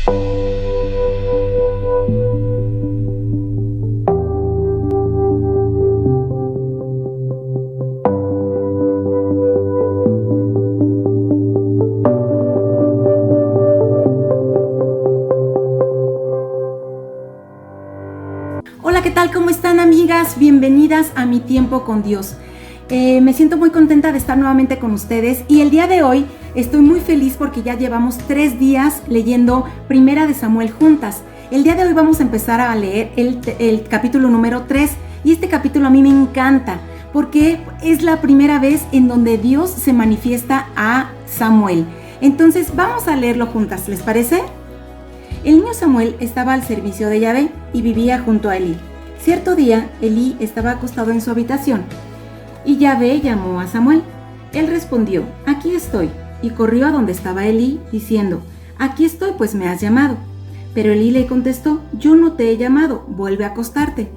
Hola, ¿qué tal? ¿Cómo están, amigas? Bienvenidas a Mi Tiempo con Dios. Me siento muy contenta de estar nuevamente con ustedes y el día de hoy estoy muy feliz porque ya llevamos 3 días leyendo Primera de Samuel juntas. El día de hoy vamos a empezar a leer el capítulo número 3 y este capítulo a mí me encanta porque es la primera vez en donde Dios se manifiesta a Samuel. Entonces vamos a leerlo juntas, ¿les parece? El niño Samuel estaba al servicio de Yahvé y vivía junto a Elí. Cierto día, Elí estaba acostado en su habitación y Yahvé llamó a Samuel. Él respondió: «Aquí estoy», y corrió a donde estaba Elí, diciendo: «Aquí estoy, pues me has llamado». Pero Elí le contestó: «Yo no te he llamado, vuelve a acostarte».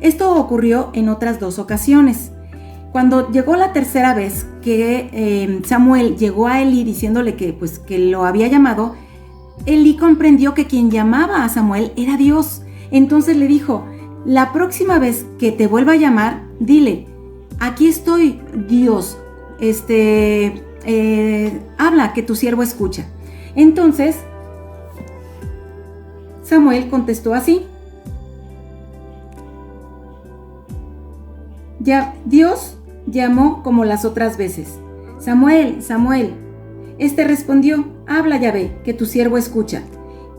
Esto ocurrió en otras 2 ocasiones. Cuando llegó la tercera vez que Samuel llegó a Elí diciéndole que lo había llamado, Elí comprendió que quien llamaba a Samuel era Dios. Entonces le dijo: «La próxima vez que te vuelva a llamar, dile: aquí estoy, Dios, habla, que tu siervo escucha». Entonces Samuel contestó así: «Ya, Dios llamó como las otras veces: Samuel, Samuel». Este respondió: «Habla, Yahvé, que tu siervo escucha».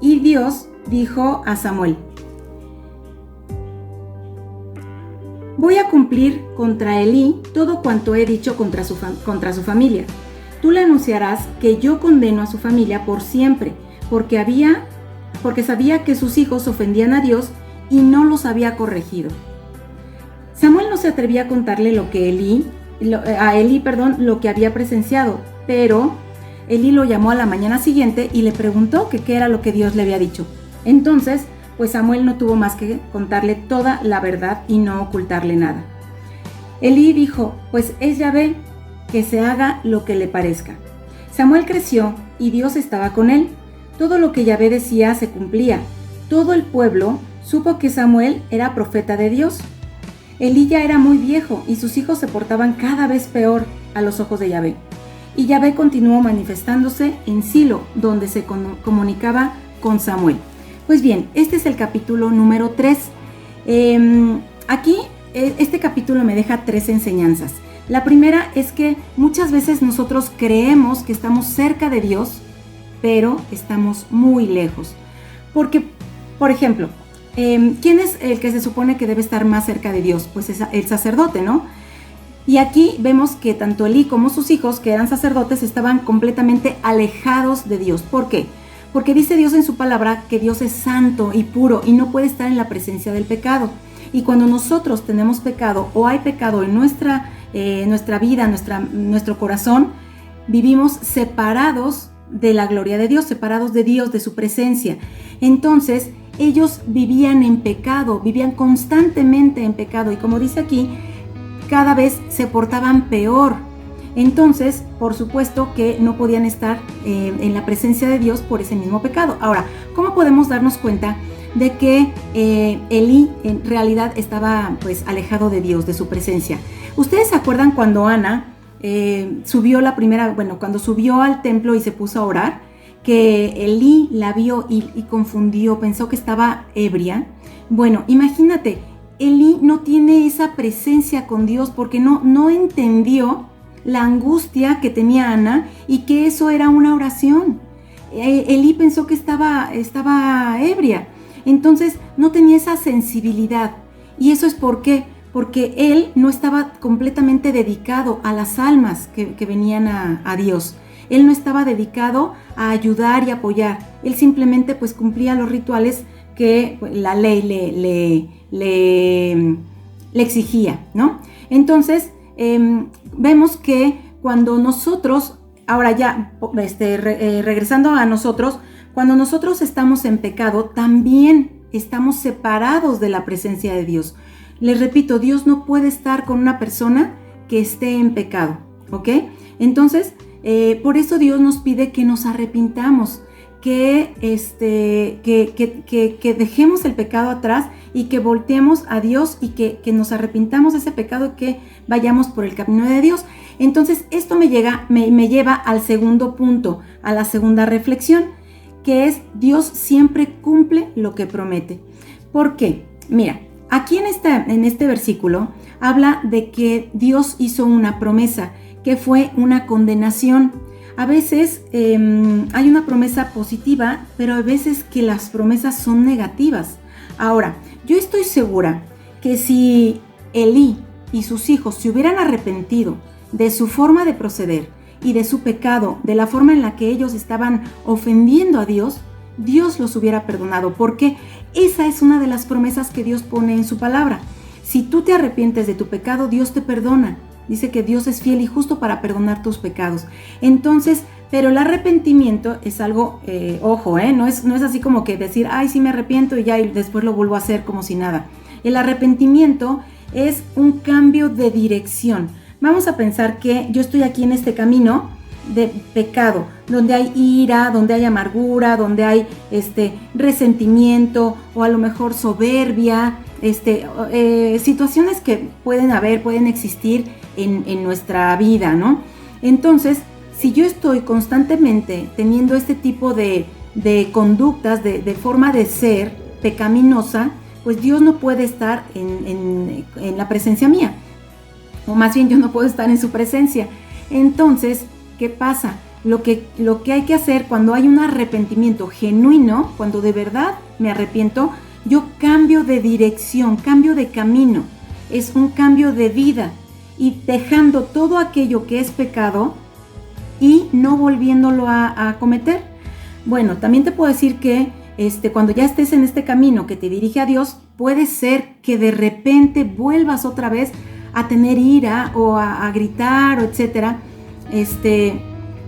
Y Dios dijo a Samuel: «Voy a cumplir contra Elí todo cuanto he dicho contra su familia. Tú le anunciarás que yo condeno a su familia por siempre, porque sabía que sus hijos ofendían a Dios y no los había corregido». Samuel no se atrevía a contarle lo que lo que había presenciado, pero Elí lo llamó a la mañana siguiente y le preguntó que qué era lo que Dios le había dicho. Entonces, pues Samuel no tuvo más que contarle toda la verdad y no ocultarle nada. Elí dijo: «Pues es Yahvé, que se haga lo que le parezca». Samuel creció y Dios estaba con él. Todo lo que Yahvé decía se cumplía. Todo el pueblo supo que Samuel era profeta de Dios. Elí ya era muy viejo y sus hijos se portaban cada vez peor a los ojos de Yahvé. Y Yahvé continuó manifestándose en Silo, donde se comunicaba con Samuel. Pues bien, este es el capítulo número 3. Aquí, este capítulo me deja 3 enseñanzas. La primera es que muchas veces nosotros creemos que estamos cerca de Dios, pero estamos muy lejos. Porque, por ejemplo, ¿quién es el que se supone que debe estar más cerca de Dios? Pues es el sacerdote, ¿no? Y aquí vemos que tanto Elí como sus hijos, que eran sacerdotes, estaban completamente alejados de Dios. ¿Por qué? Porque dice Dios en su palabra que Dios es santo y puro y no puede estar en la presencia del pecado. Y cuando nosotros tenemos pecado o hay pecado en nuestra vida, nuestro corazón, vivimos separados de la gloria de Dios, separados de Dios, de su presencia. Entonces, ellos vivían en pecado, vivían constantemente en pecado. Y como dice aquí, cada vez se portaban peor. Entonces, por supuesto que no podían estar en la presencia de Dios por ese mismo pecado. Ahora, ¿cómo podemos darnos cuenta de que Elí en realidad estaba pues alejado de Dios, de su presencia? ¿Ustedes se acuerdan cuando Ana cuando subió al templo y se puso a orar, que Elí la vio y confundió, pensó que estaba ebria? Bueno, imagínate, Elí no tiene esa presencia con Dios porque no entendió la angustia que tenía Ana y que eso era una oración. Elí pensó que estaba ebria, entonces no tenía esa sensibilidad. ¿Y eso es por qué? Porque él no estaba completamente dedicado a las almas que venían a Dios. Él no estaba dedicado a ayudar y apoyar. Él simplemente pues cumplía los rituales que la ley le exigía, ¿no? Entonces, vemos que cuando nosotros, ahora ya regresando a nosotros, cuando nosotros estamos en pecado, también estamos separados de la presencia de Dios. Les repito, Dios no puede estar con una persona que esté en pecado, ¿ok? Entonces, por eso Dios nos pide que nos arrepintamos, que dejemos el pecado atrás y que volteemos a Dios y que nos arrepintamos de ese pecado y que vayamos por el camino de Dios. Entonces esto me lleva al segundo punto, a la segunda reflexión, que es: Dios siempre cumple lo que promete. ¿Por qué? Mira, aquí en este versículo habla de que Dios hizo una promesa, que fue una condenación. A veces hay una promesa positiva, pero a veces que las promesas son negativas. Ahora, yo estoy segura que si Elí y sus hijos se hubieran arrepentido de su forma de proceder y de su pecado, de la forma en la que ellos estaban ofendiendo a Dios, Dios los hubiera perdonado, porque esa es una de las promesas que Dios pone en su palabra. Si tú te arrepientes de tu pecado, Dios te perdona. Dice que Dios es fiel y justo para perdonar tus pecados. Entonces, pero el arrepentimiento es algo, no es así como que decir, ay, sí me arrepiento y ya y después lo vuelvo a hacer como si nada. El arrepentimiento es un cambio de dirección. Vamos a pensar que yo estoy aquí en este camino de pecado, donde hay ira, donde hay amargura, donde hay resentimiento o a lo mejor soberbia, situaciones que pueden existir en nuestra vida, ¿no? Entonces, si yo estoy constantemente teniendo este tipo de conductas, de forma de ser pecaminosa, pues Dios no puede estar en la presencia mía, o más bien yo no puedo estar en su presencia. Entonces, ¿qué pasa? Lo que hay que hacer cuando hay un arrepentimiento genuino, cuando de verdad me arrepiento, yo cambio de dirección, cambio de camino, es un cambio de vida y dejando todo aquello que es pecado y no volviéndolo a cometer. Bueno, también te puedo decir que cuando ya estés en este camino que te dirige a Dios, puede ser que de repente vuelvas otra vez a tener ira o a gritar, o etcétera.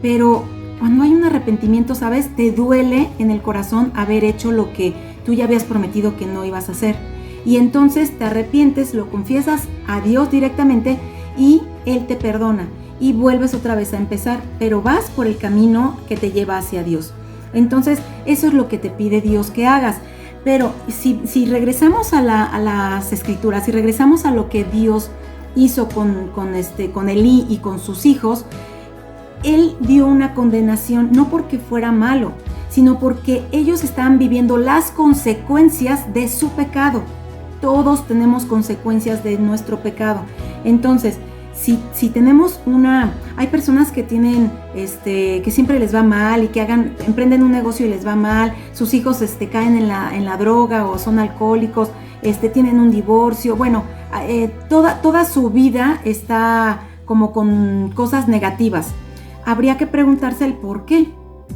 Pero cuando hay un arrepentimiento, ¿sabes? Te duele en el corazón haber hecho lo que tú ya habías prometido que no ibas a hacer. Y entonces te arrepientes, lo confiesas a Dios directamente y Él te perdona y vuelves otra vez a empezar, pero vas por el camino que te lleva hacia Dios. Entonces, eso es lo que te pide Dios que hagas. Pero si regresamos a las Escrituras, si regresamos a lo que Dios hizo con Elí y con sus hijos, Él dio una condenación no porque fuera malo, sino porque ellos estaban viviendo las consecuencias de su pecado. Todos tenemos consecuencias de nuestro pecado. Entonces, si tenemos hay personas que tienen, que siempre les va mal y que emprenden un negocio y les va mal, sus hijos caen en la droga o son alcohólicos, tienen un divorcio, bueno, toda su vida está como con cosas negativas. Habría que preguntarse el por qué.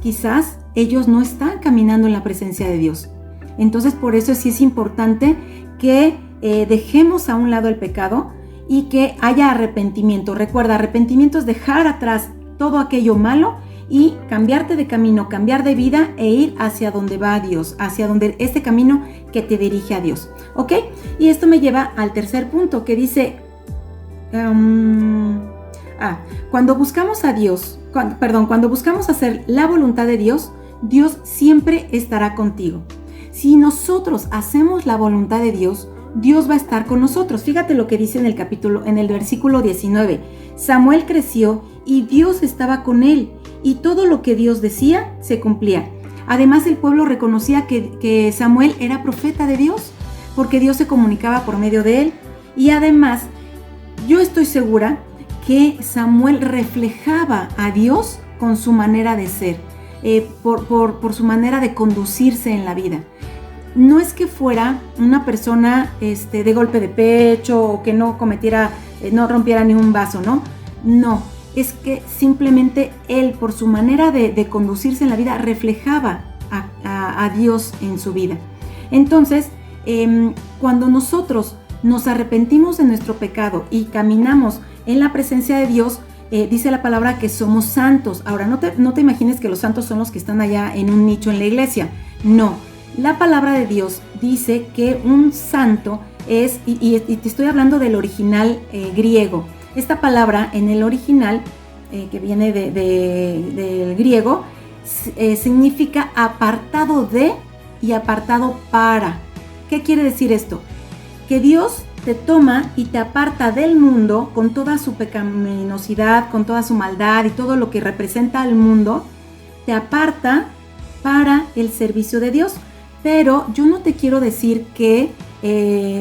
Quizás ellos no están caminando en la presencia de Dios. Entonces, por eso sí es importante que dejemos a un lado el pecado y que haya arrepentimiento. Recuerda, arrepentimiento es dejar atrás todo aquello malo y cambiarte de camino, cambiar de vida e ir hacia donde va Dios, hacia donde este camino que te dirige a Dios. ¿Ok? Y esto me lleva al tercer punto que dice, cuando buscamos a Dios, cuando buscamos hacer la voluntad de Dios, Dios siempre estará contigo. Si nosotros hacemos la voluntad de Dios, Dios va a estar con nosotros. Fíjate lo que dice en el versículo 19. Samuel creció y Dios estaba con él, y todo lo que Dios decía se cumplía. Además, el pueblo reconocía que Samuel era profeta de Dios, porque Dios se comunicaba por medio de él. Y además, yo estoy segura que Samuel reflejaba a Dios con su manera de ser, por su manera de conducirse en la vida. No es que fuera una persona de golpe de pecho o que no rompiera ni un vaso, ¿no? No, es que simplemente él, por su manera de conducirse en la vida, reflejaba a Dios en su vida. Entonces, cuando nosotros nos arrepentimos de nuestro pecado y caminamos en la presencia de Dios, dice la palabra que somos santos. Ahora, no te imagines que los santos son los que están allá en un nicho en la iglesia. No. La palabra de Dios dice que un santo es, y te estoy hablando del original griego. Esta palabra en el original, que viene del griego, significa apartado de y apartado para. ¿Qué quiere decir esto? Que Dios te toma y te aparta del mundo con toda su pecaminosidad, con toda su maldad y todo lo que representa al mundo, te aparta para el servicio de Dios. Pero yo no te quiero decir que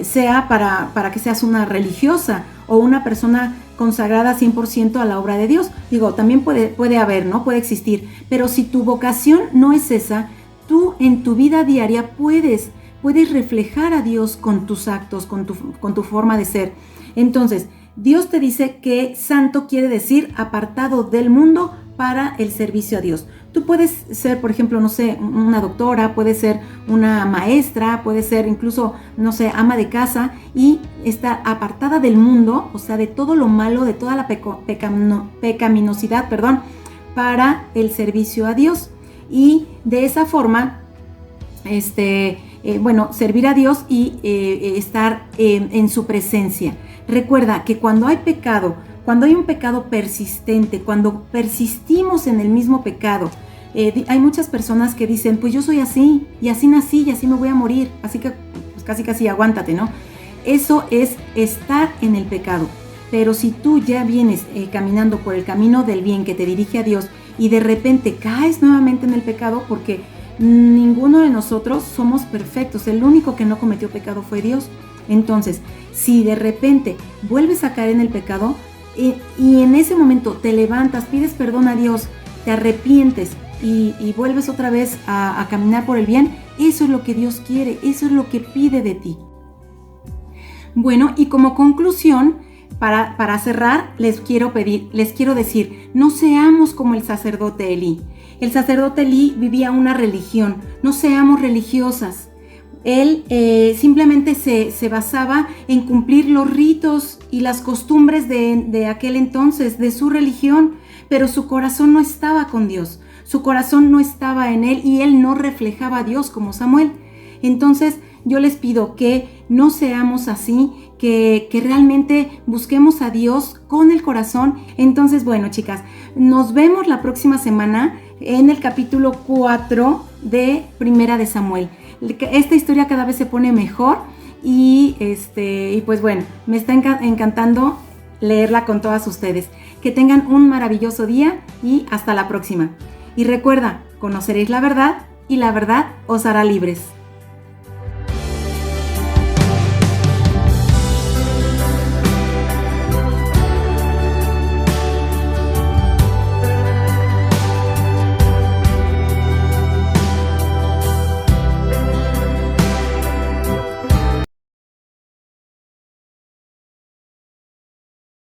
sea para que seas una religiosa o una persona consagrada 100% a la obra de Dios. Digo, también puede haber, ¿no? Puede existir. Pero si tu vocación no es esa, tú en tu vida diaria puedes reflejar a Dios con tus actos, con tu forma de ser. Entonces, Dios te dice que santo quiere decir apartado del mundo para el servicio a Dios. Tú puedes ser, por ejemplo, no sé, una doctora, puedes ser una maestra, puedes ser incluso, no sé, ama de casa y estar apartada del mundo, o sea, de todo lo malo, de toda la pecaminosidad, para el servicio a Dios. Y de esa forma, servir a Dios y estar en su presencia. Recuerda que cuando hay pecado, cuando hay un pecado persistente, cuando persistimos en el mismo pecado, hay muchas personas que dicen, pues yo soy así, y así nací, y así me voy a morir, así que pues casi aguántate, ¿no? Eso es estar en el pecado. Pero si tú ya vienes caminando por el camino del bien que te dirige a Dios y de repente caes nuevamente en el pecado, porque ninguno de nosotros somos perfectos, el único que no cometió pecado fue Dios. Entonces, si de repente vuelves a caer en el pecado y en ese momento te levantas, pides perdón a Dios, te arrepientes y vuelves otra vez a caminar por el bien, eso es lo que Dios quiere, eso es lo que pide de ti. Bueno, y como conclusión, para cerrar, les quiero decir, no seamos como el sacerdote Elí. El sacerdote Elí vivía una religión, no seamos religiosas. Él simplemente se basaba en cumplir los ritos y las costumbres de aquel entonces, de su religión, pero su corazón no estaba con Dios, su corazón no estaba en él y él no reflejaba a Dios como Samuel. Entonces yo les pido que no seamos así, que realmente busquemos a Dios con el corazón. Entonces, bueno, chicas, nos vemos la próxima semana en el capítulo 4 de Primera de Samuel. Esta historia cada vez se pone mejor y pues bueno, me está encantando leerla con todas ustedes. Que tengan un maravilloso día y hasta la próxima. Y recuerda, conoceréis la verdad y la verdad os hará libres.